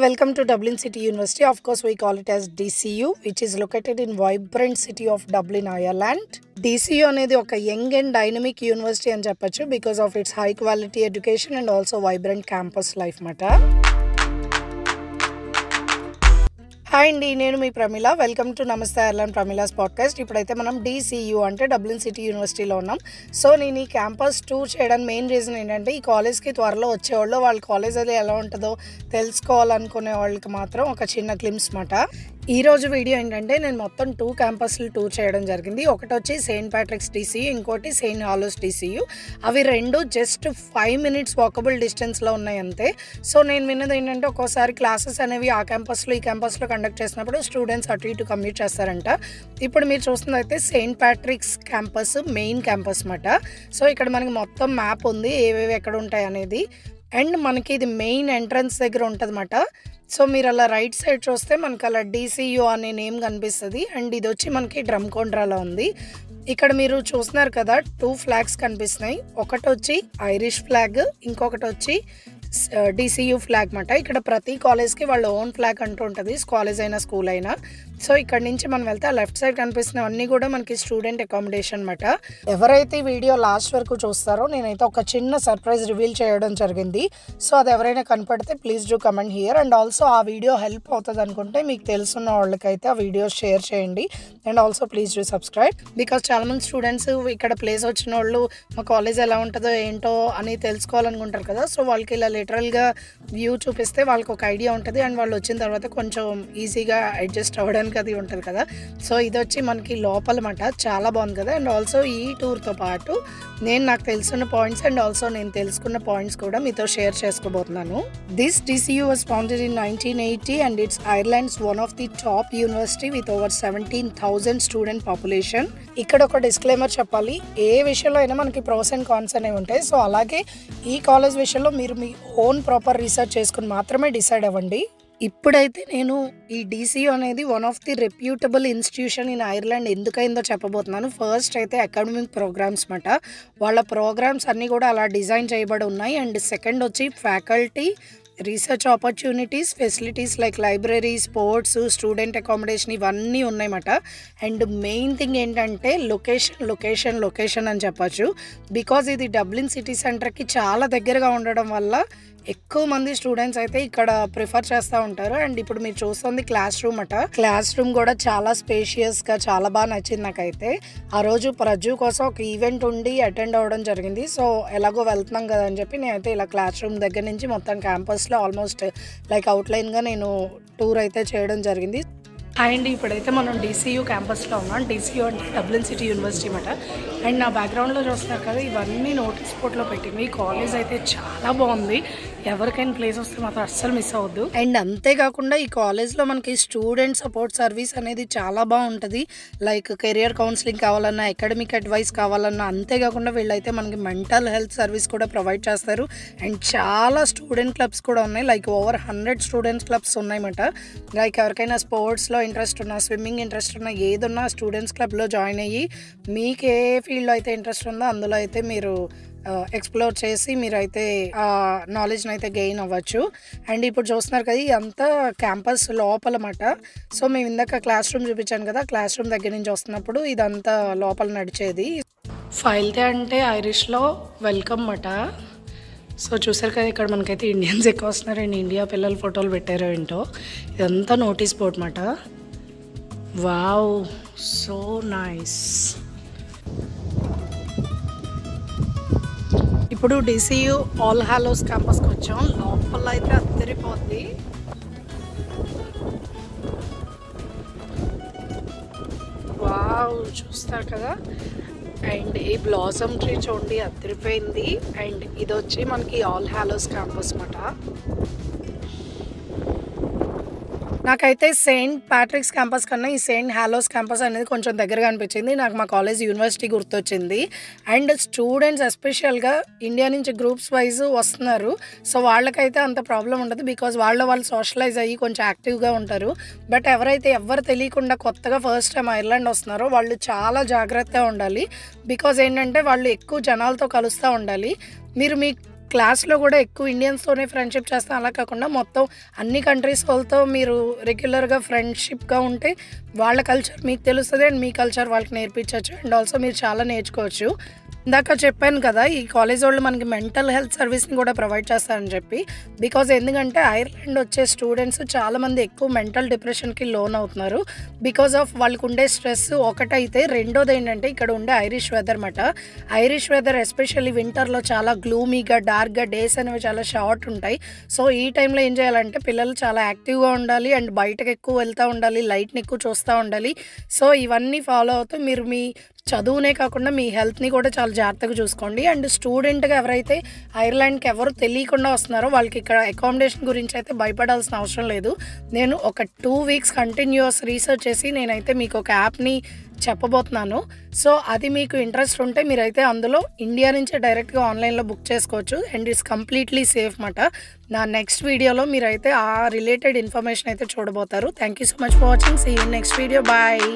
welcome to Dublin City University. Of course, we call it as DCU, which is located in vibrant city of Dublin, Ireland. DCU అనేది ఒక young and dynamic university అని చెప్పొచ్చు because of its high quality education and also vibrant campus life మాట. Hi అండి, నేను మీ Pramila. Welcome to నమస్తే Ireland ప్రమిళాస్ podcast. ఇప్పుడైతే మనం DCU అంటే డబ్లిన్ సిటీ యూనివర్సిటీలో ఉన్నాం. సో నేను ఈ క్యాంపస్ టూర్ చేయడానికి మెయిన్ రీజన్ ఏంటంటే ఈ కాలేజ్కి త్వరలో వచ్చేవాళ్ళు వాళ్ళ కాలేజ్ అది ఎలా ఉంటుందో తెలుసుకోవాలనుకునే వాళ్ళకి మాత్రం ఒక చిన్న క్లిమ్స్ మాట. ఈరోజు వీడియో ఏంటంటే నేను మొత్తం 2 క్యాంపస్లు టూర్ చేయడం జరిగింది. ఒకటి వచ్చి సెయింట్ ప్యాట్రిక్స్ DCU, ఇంకోటి సెయింట్ హాలోస్ DCU. అవి రెండు జస్ట్ 5 minutes వాకబుల్ డిస్టెన్స్లో ఉన్నాయి అంతే. సో నేను విన్నది ఏంటంటే ఒక్కోసారి క్లాసెస్ అనేవి ఆ క్యాంపస్లో ఈ క్యాంపస్లో కండక్ట్ చేసినప్పుడు స్టూడెంట్స్ అటు ఇటు కమ్యూట్ చేస్తారంట. ఇప్పుడు మీరు చూస్తుంది అయితే Saint Patrick's campus main campus మాట. సో ఇక్కడ మనకి మొత్తం మ్యాప్ ఉంది ఏవేవి ఎక్కడ ఉంటాయి అనేది. అండ్ మనకి ఇది మెయిన్ ఎంట్రన్స్ దగ్గర ఉంటుంది అన్నమాట. సో మీరు అలా రైట్ సైడ్ చూస్తే మనకు అలా DCU అనే నేమ్ కనిపిస్తుంది. అండ్ ఇది వచ్చి మనకి డ్రమ్కొండ్రాలో ఉంది. ఇక్కడ మీరు చూస్తున్నారు కదా 2 flags కనిపిస్తున్నాయి. ఒకటి వచ్చి ఐరిష్ ఫ్లాగ్, ఇంకొకటి వచ్చి DCU ఫ్లాగ్ మాట. ఇక్కడ ప్రతి కాలేజ్కి వాళ్ళ ఓన్ ఫ్లాగ్ అంటూ ఉంటుంది, కాలేజ్ అయినా స్కూల్ అయినా. సో ఇక్కడ నుంచి మనం వెళ్తే ఆ లెఫ్ట్ సైడ్ కనిపిస్తున్నవన్నీ కూడా మనకి స్టూడెంట్ అకామిడేషన్ మాట. ఎవరైతే ఈ వీడియో లాస్ట్ వరకు చూస్తారో నేనైతే ఒక చిన్న సర్ప్రైజ్ రివీల్ చేయడం జరిగింది. సో అది ఎవరైనా కనపడితే please do comment here. And also ఆ వీడియో హెల్ప్ అవుతుంది అనుకుంటే మీకు తెలుసున్న వాళ్ళకైతే ఆ వీడియో షేర్ చేయండి. And also please do subscribe. Because చాలామంది స్టూడెంట్స్ ఇక్కడ ప్లేస్ వచ్చిన వాళ్ళు మా కాలేజ్ ఎలా ఉంటుందో ఏంటో అని తెలుసుకోవాలనుకుంటారు కదా. సో వాళ్ళకి ఇలా లిటరల్గా వ్యూ చూపిస్తే వాళ్ళకి ఒక ఐడియా ఉంటుంది. అండ్ వాళ్ళు వచ్చిన తర్వాత కొంచెం ఈజీగా అడ్జస్ట్ అవ్వడానికి అది ఉంటుంది కదా. సో ఇది వచ్చి మనకి లోపల మాట. చాలా బాగుంది కదా. అండ్ ఆల్సో ఈ టూర్తో పాటు నాకు తెలుసున్న పాయింట్స్ అండ్ ఆల్సో నేను తెలుసుకున్న పాయింట్స్ కూడా మీతో షేర్ చేసుకోబోతున్నాను. This DCU was founded in 1980 and it's Ireland's one of the top university with over 17,000 student population. ఇక్కడ ఒక డిస్క్లైమర్ చెప్పాలి, ఏ విషయంలో అయినా మనకి ప్రోస్ అండ్ కాన్స్ అనేవి ఉంటాయి. సో అలాగే ఈ కాలేజ్ విషయంలో మీరు మీ ఓన్ ప్రాపర్ రీసెర్చ్ చేసుకుని మాత్రమే డిసైడ్ అవ్వండి. ఇప్పుడైతే నేను ఈ DCU అనేది one of the reputable institution in Ireland ఎందుకైందో చెప్పబోతున్నాను. ఫస్ట్ అయితే అకాడమిక్ ప్రోగ్రామ్స్ మాట. వాళ్ళ ప్రోగ్రామ్స్ అన్నీ కూడా అలా డిజైన్ చేయబడి ఉన్నాయి. అండ్ సెకండ్ వచ్చి faculty, research opportunities, facilities like library, sports, student accommodation ఇవన్నీ ఉన్నాయన్నమాట. అండ్ మెయిన్ థింగ్ ఏంటంటే లొకేషన్ అని చెప్పచ్చు. బికాజ్ ఇది డబ్లిన్ సిటీ సెంటర్కి చాలా దగ్గరగా ఉండడం వల్ల ఎక్కువ మంది స్టూడెంట్స్ అయితే ఇక్కడ ప్రిఫర్ చేస్తూ ఉంటారు. అండ్ ఇప్పుడు మీరు చూస్తుంది క్లాస్ రూమ్ అట. క్లాస్ రూమ్ కూడా చాలా స్పేషియస్గా చాలా బాగా నచ్చింది నాకైతే. ఆ రోజు ప్రజు కోసం ఒక ఈవెంట్ ఉండి అటెండ్ అవ్వడం జరిగింది. సో ఎలాగో వెళ్తున్నాం కదా అని చెప్పి నేనైతే ఇలా క్లాస్ రూమ్ దగ్గర నుంచి మొత్తం క్యాంపస్లో ఆల్మోస్ట్ లైక్ అవుట్లైన్గా నేను టూర్ అయితే చేయడం జరిగింది. అండ్ ఇప్పుడైతే మనం DCU క్యాంపస్లో ఉన్నాం. DCU అంటే డబ్లిన్ సిటీ యూనివర్సిటీ అన్నమాట. అండ్ నా బ్యాక్గ్రౌండ్లో చూస్తున్నారు కదా ఇవన్నీ నోటీస్ బోర్డ్లో పెట్టింది. కాలేజ్ అయితే చాలా బాగుంది. ఎవరికైనా ప్లేస్ వస్తే మాత్రం అస్సలు మిస్ అవ్వద్దు. అండ్ అంతేకాకుండా ఈ కాలేజ్లో మనకి స్టూడెంట్ సపోర్ట్ సర్వీస్ అనేది చాలా బాగుంటుంది. లైక్ కెరియర్ కౌన్సిలింగ్ కావాలన్నా, అకాడమిక్ అడ్వైస్ కావాలన్నా, అంతేకాకుండా వీళ్ళైతే మనకి మెంటల్ హెల్త్ సర్వీస్ కూడా ప్రొవైడ్ చేస్తారు. అండ్ చాలా స్టూడెంట్ క్లబ్స్ కూడా ఉన్నాయి. లైక్ ఓవర్ 100 స్టూడెంట్స్ క్లబ్స్ ఉన్నాయన్నమాట. లైక్ ఎవరికైనా స్పోర్ట్స్లో ఇంట్రెస్ట్ ఉన్నా, స్విమ్మింగ్ ఇంట్రెస్ట్ ఉన్నా, ఏదున్నా స్టూడెంట్స్ క్లబ్లో జాయిన్ అయ్యి మీకు ఏ ఫీల్డ్లో అయితే ఇంట్రెస్ట్ ఉందో అందులో అయితే మీరు ఎక్స్ప్లోర్ చేసి మీరైతే ఆ నాలెడ్జ్ని అయితే గెయిన్ అవ్వచ్చు. అండ్ ఇప్పుడు చూస్తున్నారు కదా ఇదంతా క్యాంపస్ లోపల మాట. సో మేము ఇందాక క్లాస్ రూమ్ చూపించాను కదా, క్లాస్ రూమ్ దగ్గర నుంచి వస్తున్నప్పుడు ఇదంతా లోపల నడిచేది. ఫైల్తే అంటే ఐరిష్లో వెల్కమ్ మాట. సో చూసారు కదా ఇక్కడ మనకైతే ఇండియన్స్ ఎక్కువ వస్తున్నారు. అండ్ ఇండియా పిల్లల ఫోటోలు పెట్టారో ఏంటో. ఇదంతా నోటీస్ బోర్డ్ మాట. Wow, so nice. ఇప్పుడు DCU ఆల్ హాలోస్ క్యాంపస్కి వచ్చాం. లోపల అయితే అద్దరిపోద్ది. వావ్, చూస్తారు కదా. అండ్ ఈ బ్లాసమ్ ట్రీ చూడండి అద్దరిపోయింది. అండ్ ఇది వచ్చి మనకి ఆల్ హాలోస్ క్యాంపస్ మాట. నాకైతే సెయింట్ ప్యాట్రిక్స్ క్యాంపస్ కన్నా ఈ సెయింట్ హాలోస్ క్యాంపస్ అనేది కొంచెం దగ్గరగా అనిపించింది. నాకు మా కాలేజ్ యూనివర్సిటీ గుర్తొచ్చింది. అండ్ స్టూడెంట్స్ ఎస్పెషల్గా ఇండియా నుంచి గ్రూప్స్ వైజ్ వస్తున్నారు. సో వాళ్ళకైతే అంత ప్రాబ్లం ఉండదు. బికాజ్ వాళ్ళు సోషలైజ్ అయ్యి కొంచెం యాక్టివ్గా ఉంటారు. బట్ ఎవరు తెలియకుండా కొత్తగా ఫస్ట్ టైం ఐర్లాండ్ వస్తున్నారో వాళ్ళు చాలా జాగ్రత్తగా ఉండాలి. బికాజ్ ఏంటంటే వాళ్ళు ఎక్కువ జనాలతో కలుస్తూ ఉండాలి. మీరు మీ క్లాస్లో కూడా ఎక్కువ ఇండియన్స్తోనే ఫ్రెండ్షిప్ చేస్తాం, అలా కాకుండా మొత్తం అన్ని కంట్రీస్ వాళ్ళతో మీరు రెగ్యులర్గా ఫ్రెండ్షిప్గా ఉంటే వాళ్ళ కల్చర్ మీకు తెలుస్తుంది అండ్ మీ కల్చర్ వాళ్ళకి నేర్పించవచ్చు అండ్ ఆల్సో మీరు చాలా నేర్చుకోవచ్చు. ఇందాక చెప్పాను కదా, ఈ కాలేజ్ వాళ్ళు మనకి మెంటల్ హెల్త్ సర్వీస్ని కూడా ప్రొవైడ్ చేస్తారని చెప్పి. బికాజ్ ఎందుకంటే ఐర్లాండ్ వచ్చే స్టూడెంట్స్ చాలామంది ఎక్కువ మెంటల్ డిప్రెషన్కి లోన్ అవుతున్నారు బికాజ్ ఆఫ్ వాళ్ళకు ఉండే స్ట్రెస్ ఒకటైతే, రెండోది ఏంటంటే ఇక్కడ ఉండే ఐరిష్ వెదర్ అన్నమాట. ఐరిష్ వెదర్ ఎస్పెషల్లీ వింటర్లో చాలా గ్లూమీగా డార్క్గా, డేస్ అనేవి చాలా షార్ట్ ఉంటాయి. సో ఈ టైంలో ఏం చేయాలంటే పిల్లలు చాలా యాక్టివ్గా ఉండాలి అండ్ బయటకు ఎక్కువ వెళ్తూ ఉండాలి, లైట్ని ఎక్కువ చూస్తూ ఉండాలి. సో ఇవన్నీ ఫాలో అవుతూ మీరు మీ చదువునే కాకుండా మీ హెల్త్ని కూడా చాలా జాగ్రత్తగా చూసుకోండి. అండ్ స్టూడెంట్గా ఎవరైతే ఐర్లాండ్కి ఎవరు తెలియకుండా వస్తున్నారో వాళ్ళకి ఇక్కడ అకామిడేషన్ గురించి అయితే భయపడాల్సిన అవసరం లేదు. నేను ఒక 2 వీక్స్ కంటిన్యూస్ రీసెర్చ్ చేసి నేనైతే మీకు ఒక యాప్ని చెప్పబోతున్నాను. సో అది మీకు ఇంట్రెస్ట్ ఉంటే మీరైతే అందులో ఇండియా నుంచే డైరెక్ట్గా ఆన్లైన్లో బుక్ చేసుకోవచ్చు అండ్ ఇట్స్ కంప్లీట్లీ సేఫ్ మాట. నా నెక్స్ట్ వీడియోలో మీరైతే ఆ రిలేటెడ్ ఇన్ఫర్మేషన్ అయితే చూడబోతారు. Thank you so much for watching. See you next video. Bye.